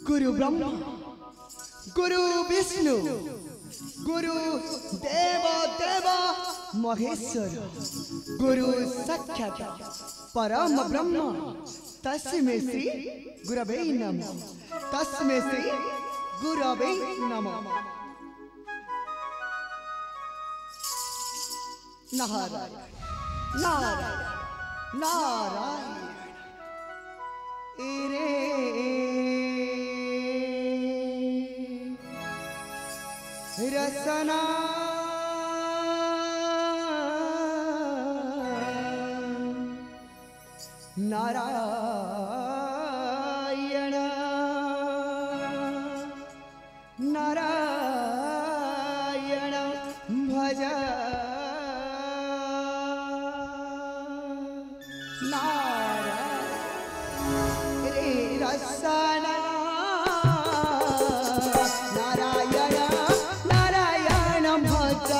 गुरु ब्रह्मा गुरु विष्णु गुरु देव देव महेश्वर गुरु साक्षात् परम ब्रह्म तस्मै श्री गुरवे नमः तस्मै श्री गुरवे नमः। नारायण नारायण नारायण रे रसना नारायण नारायण भज नारायण रे रसना नारायण नारायण भज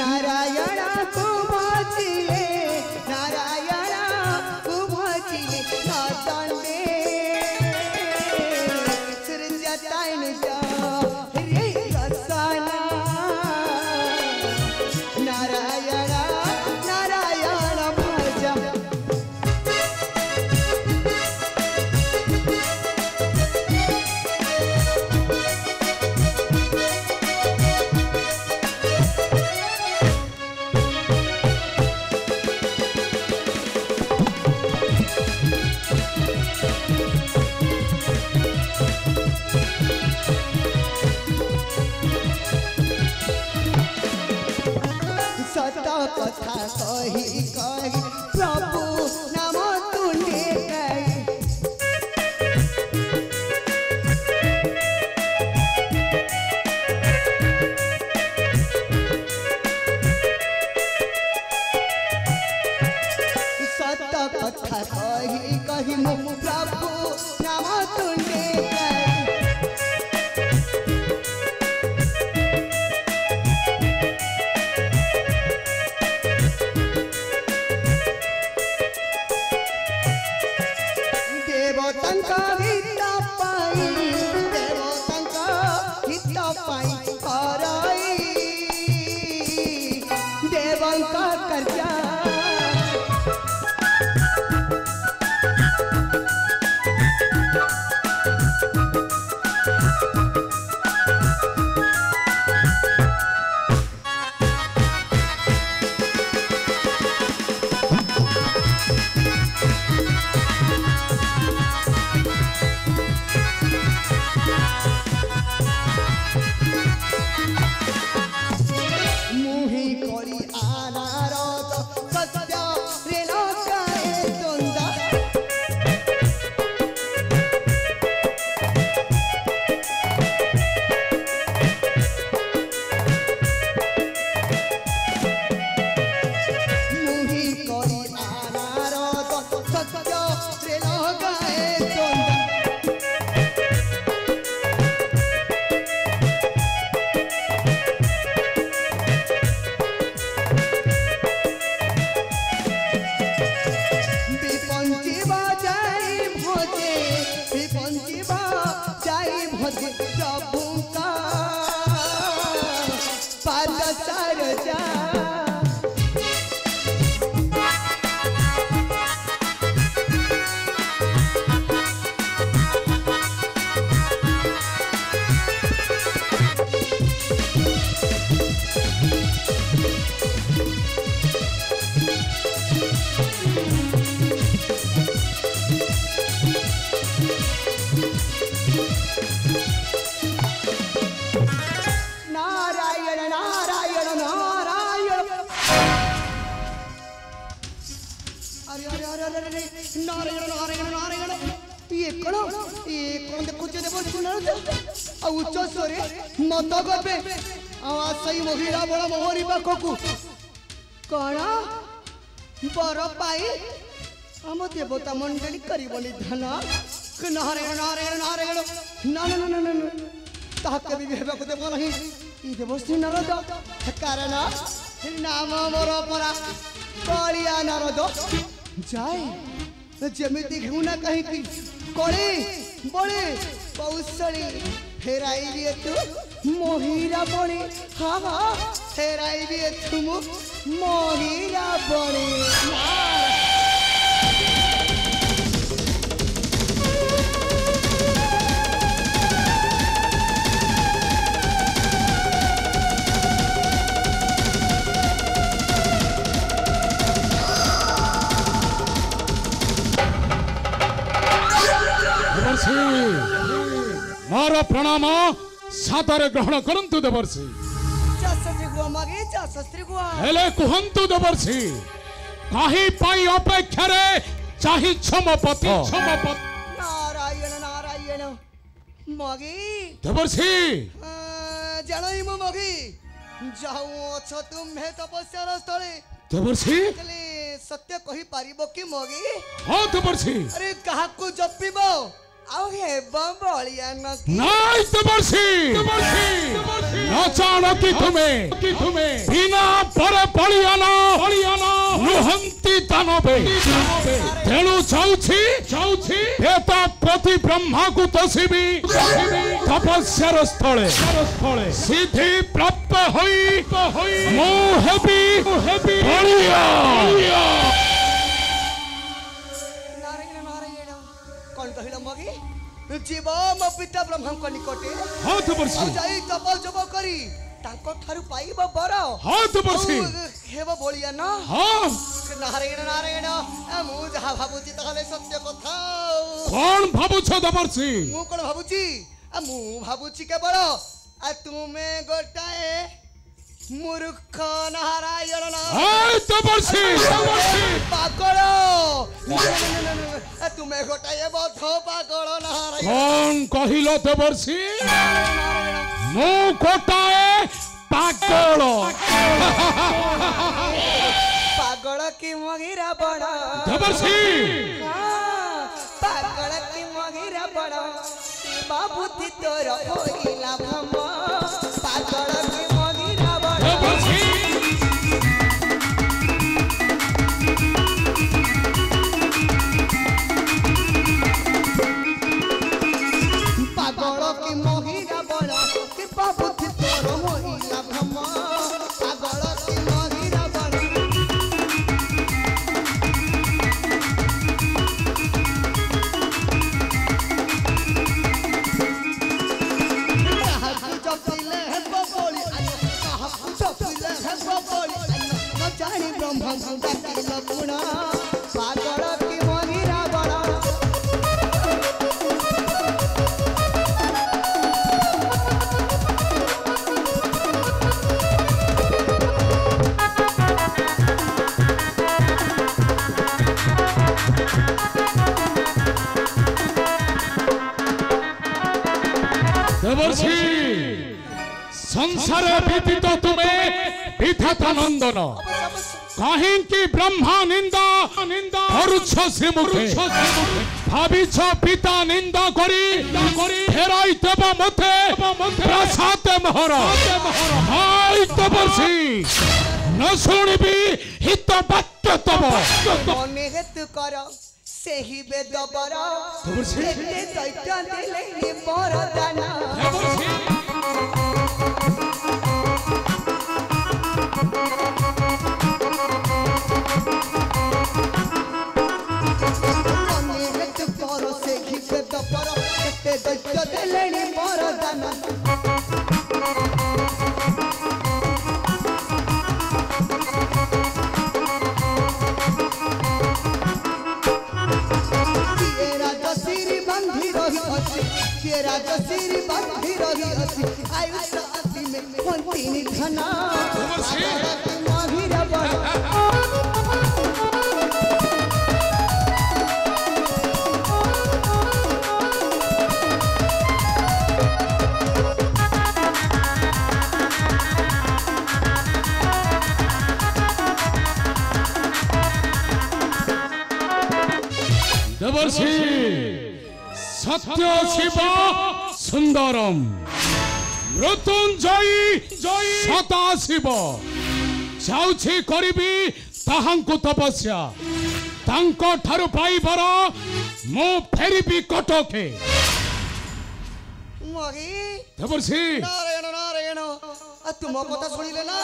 नारायण को भजिले नारायण को भजिले नाचंदे सुरजताइन जा रे रसना नारायण नारायण भज कथा कही कही प्रभु नाम तुंडे गई सत कथा कही कही प्रभु नाम तुंडे गई देवतंका हित पाई कराई देवंका कर्जा कौन देखुचे देवर्षि नारद आ उच्च स्वरे मत गबे आ सही महिला बड़ मोहरी पाखकू कौन बर पाई आम देवता मंडली करबनी धन नारायण नारायण नारायण ना ना ना ना ताके भी हेबाक देव नहीं ई देवर्षि नारद कारण नाम मोर परा कलिया नारद जाए जमीती घेउना कहीं की कली बड़े कौशली फेराई तू महिरा बड़ी हाँ हाँ फेराई तू महिरा बड़ी मार प्रणाम सादर ग्रहण करंतु देवर्षि हेले कुहंतु देवर्षि काहे पाई अपेक्षा रे चाहि क्षमपति नारायण नारायण मगी देवर्षि जानई मो मगी जाऊ अछ तुम्हे तपस्या स्थले देवर्षि सत्य कहि पारिबो कि मगी हां देवर्षि अरे कहा को जपिबो आउ हे बंबलिया नाइ देवर्षि न जानो कि तुम्हें बिना पर बलियाना नुहंती दानवे तेणु जाउछि हेता प्रति ब्रह्मा को तोसिबी तपस्यार स्थले सिद्धि प्राप्त होई मो हेबी बलिया कौन कहिला मगी जीव मो पिता ब्रह्मा को निकटे हां देवर्षि जाई तप जप करी ताको थारु पाइबो बर हां देवर्षि हेबो बोलिया न हां नारायण नारायण मु जहा भाबुची तहले सत्य कथा कौन भाबुछ देवर्षि मु कोन भाबुची मु भाबुची केवल आ तुमे गोटाए मूर्ख नारायण देवर्षि पागल तुम्हें गोटाए बध पागल नारायण कौन कहिलो देवर्षि मु गोटाए पागल पागल की मगिरा बड़ा देवर्षि पागल की मगिरा बड़ा बाबू तोर होइला भम पागल की मगिरा बड़ा पागल की मगिरा बड़ा कि बाबू तोर होइला भम पागल की मगिरा बड़ा जानी ब्रह्म गुण पागल की मगिरा बड़ा देवर्षि संसार व्यतीत तुम्हें विधाता नंदन कहीं की ब्रह्मा निंदा करुछ श्रीमुखे भाविछ पिता निंदा करी फेराई देव मते प्रसाद मोहर हाय देवर्षि न शुणिबी हित वाक्य तब मने हेतु कर सेही वेद बर एते दैत्य देले बरदान मने हेतु कर सेही वेद बर एते दैत्य देले बरदान राजश्री बंधी रही अछि आयुष अति में पंती घना माहिरा बड़ा देवर्षि सत्य शिव सुंदरम मृत्युंजयी सदा शिव जाउछि करिबी ताहांकु तपस्या तांको ठारु पाइबर मो फेरिबी कटके मगी देवर्षि नारायण नारायण तुम कथा सुनिले ना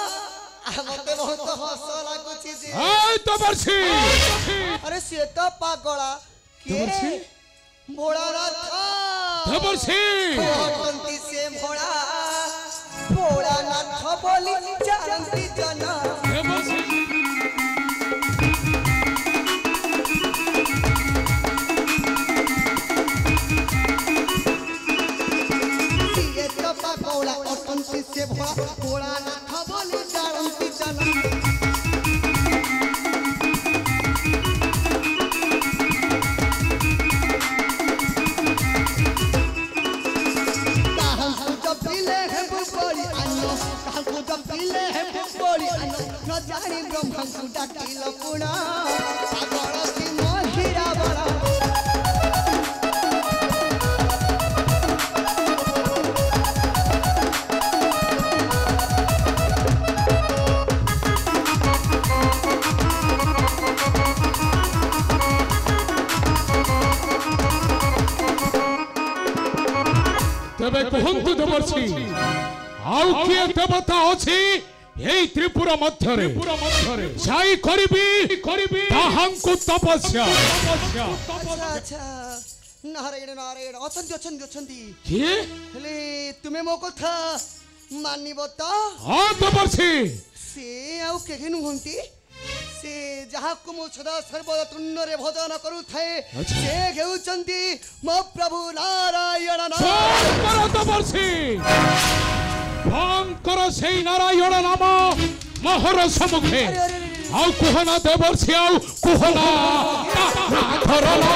मते बहुत हस लागुछि जे ए देवर्षि अरे से तो पागला देवर्षि भोलानाथ देवर्षि भगवंती से भोलानाथ बोली जानती जना देवर्षि ये तो पागला भगवंती से भोलानाथ बोली जानती जना न जानी ब्रह्मा डाकिल पुणा पागल की महिरा बड़ा तबे कहंतु देवर्षि आउ किए देवता अछि এই ত্রিপুরা মধ্যরে যাই করিবি তাহাঙ্কু তপস্যা আচ্ছা নারায়ণ নারায়ণ অছন্তি কি হেলে তুমি মো কথা মানিব তো হ্যাঁ দেবর্ষি সে আউ কেহে নুহন্তি সে যাহাকু মো সদা সর্বদা তুণ্যরে ভজন করুথায়ে সে হেউচন্তি মো প্রভু নারায়ণ নারায়ণ দেবর্ষি ভয়ঙ্কর সেই নারায়ণ নাম মহর সম্মুখে আউ কুহনা দেবর্ষি আউ কুহনা ধরনা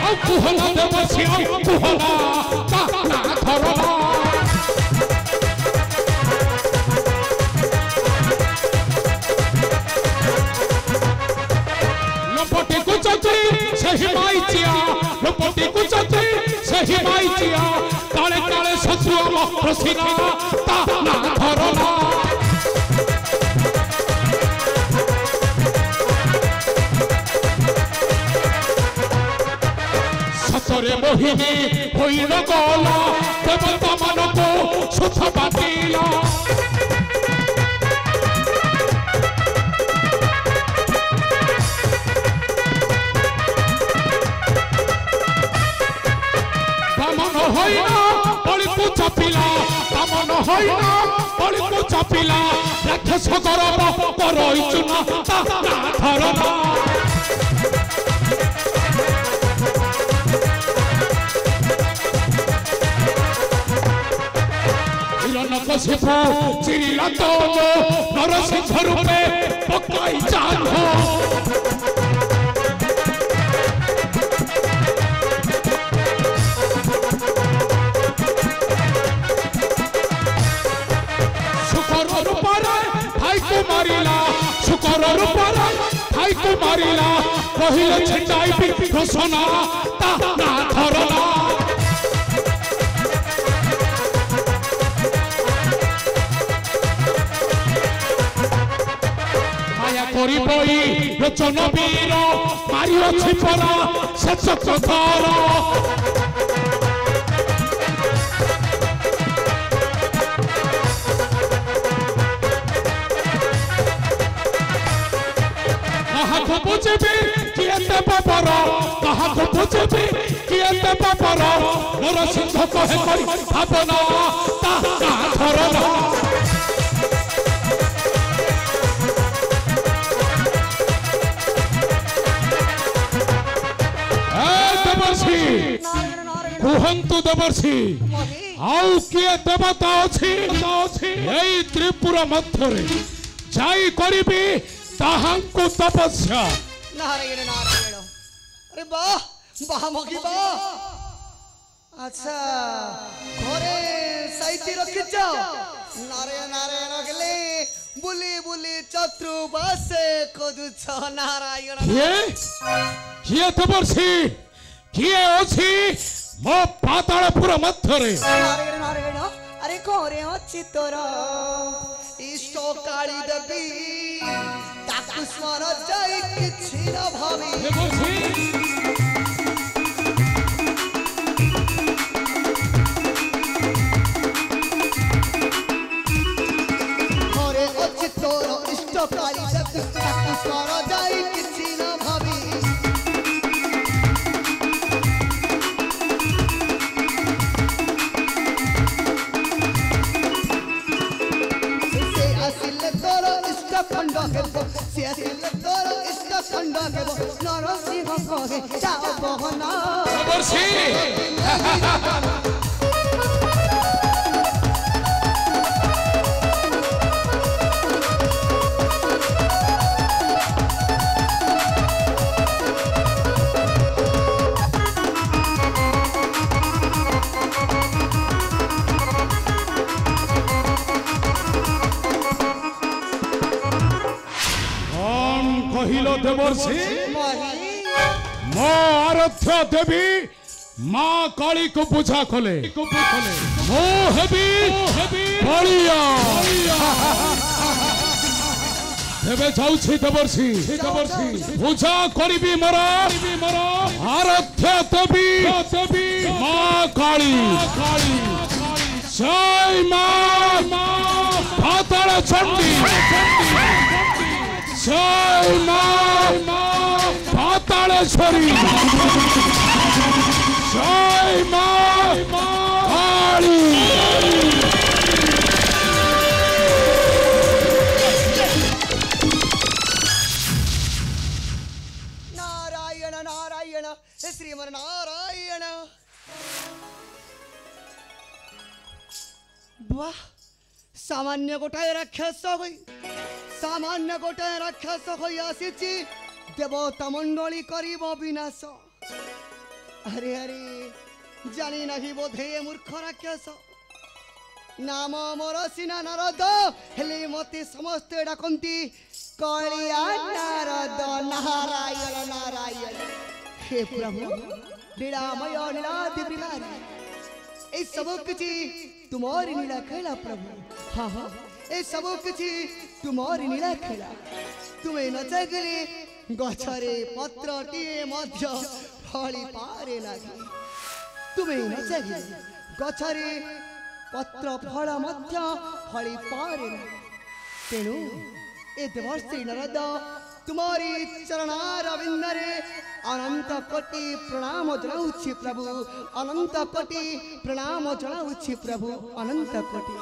আউ কুহনা দেবর্ষি আউ কুহনা ধরনা लपटी कुचती सही माइचिया लपटी कुचती सही माइचिया काले काले शत्रु प्रसिना ता ना धरना सतरे मोहिनी होइल गला देवता मानको सुख बाटिला চাপিলা কামন হইনা বলিকু চাপিলা রাক্ষস গরব করইছু না ধরনা হিরণ্যকশিপু চিরিলা তোজ নরসিংহ রূপে পকাই চাঁদ मारिला शुकर रूपरा भाई को मारिला कहिले छटाई भी घोषणा ता ना धरना माया करी बई लोचन वीर मारी अछि परा से चक्रधर बुझबी किए पापर कहा बुझबी किए पापर नरसिंह कहे करी भावना धरना देवर्षि कुहंतु देवर्षि आउ किए देवता अछि एई त्रिपुरा मध्यरे जाई करिबी ताहांकु तपस्या नारायण नारायण अरे वाह वाह मगी वाह अच्छा घरे साइती रखिच नारायण नारायण गले बुली बुली चतुर्बासे खोजुछ नारायण किए तबर्षी किए अछि मो पातालपुर मध्यरे नारायण नारायण अरे कोरे अछि तोर इष्ट काली देवी ताकु स्मर जाई किछि न भावी कोरे अछि तोर इष्ट काली देवी ताकु स्मर जाई किछि न भावी खंड हेबो से आसिले तोर इष्ट खंड हेबो नरसिंह कहे जाओ बहना तबर्षी कहिलो देवर्षि मो आराध्य देवी माँ काली को पूजा खोले मो हेबी बलिया तेबे जाउछि देवर्षि पूजा करिबी मोर आराध्य देवी माँ काली जय माँ पाताल चंडी जय माँ पातालेश्वरी जय माँ काली नारायण नारायण श्रीमन नारायण वाह सामान्य गोटाए राक्षस होई सामान्य गोटाए राक्षस होई आसीची देवता मंडली करिब विनाश अरे अरे जानी नहीं बोधे मूर्ख राक्षस नाम मोर सिना नारद हेले मते समस्ते डाकंती कलिया नारद नारायण नारायण हे प्रभु लीलामय लीलादि बिहारी ए सब किछि तुम्हारी लीला खेला प्रभु हाँ हाँ ए सब किछि तुम्हारी लीला खेला तुम्हें न चाहले गछरे पत्रटिए मध्य फली पारे लागि तुम्हें न चाहले गछरे पत्र फल मध्य फली पारे लागि तेणु ए देवर्षि नारद तुम्हारी चरणारविंद रे अनंत कोटि प्रणाम जनाउछि प्रभु अनंत कोटि प्रणाम जनाउछि प्रभु अनंत कोटि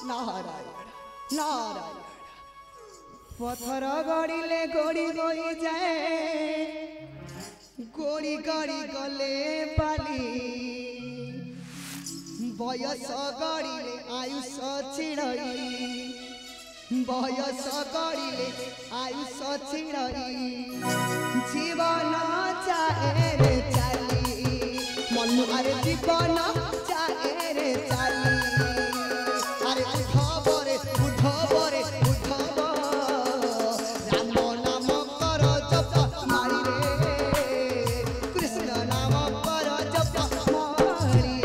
नारायण नारायण पत्थर गड़िले गड़ी गई जाए गड़ी गड़ी गले बाली बयस गड़िले आयुष छिड़ई बयस गड़िले आयुष छिड़ई जीवन चाहे रे चाली मन अरे जीवन चाहे रे चाली अरे उठबरे उठबरे उठब राम नाम कर जप मारी रे कृष्ण नाम कर जप मारी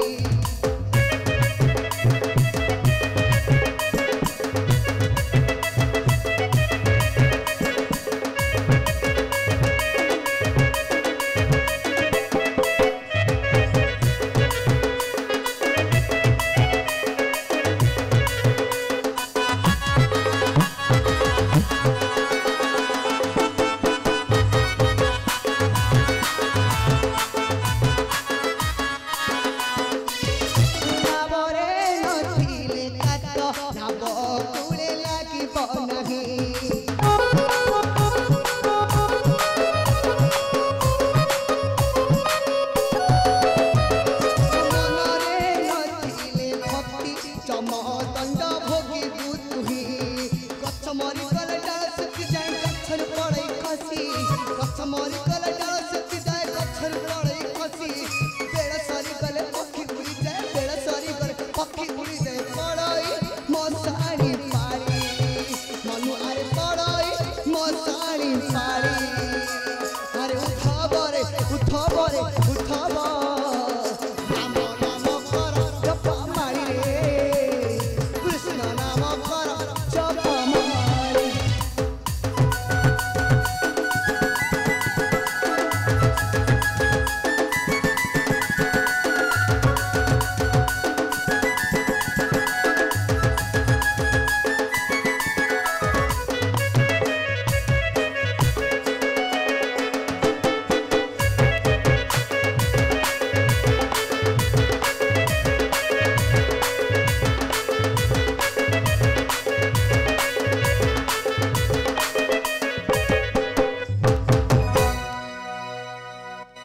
दे पड़ा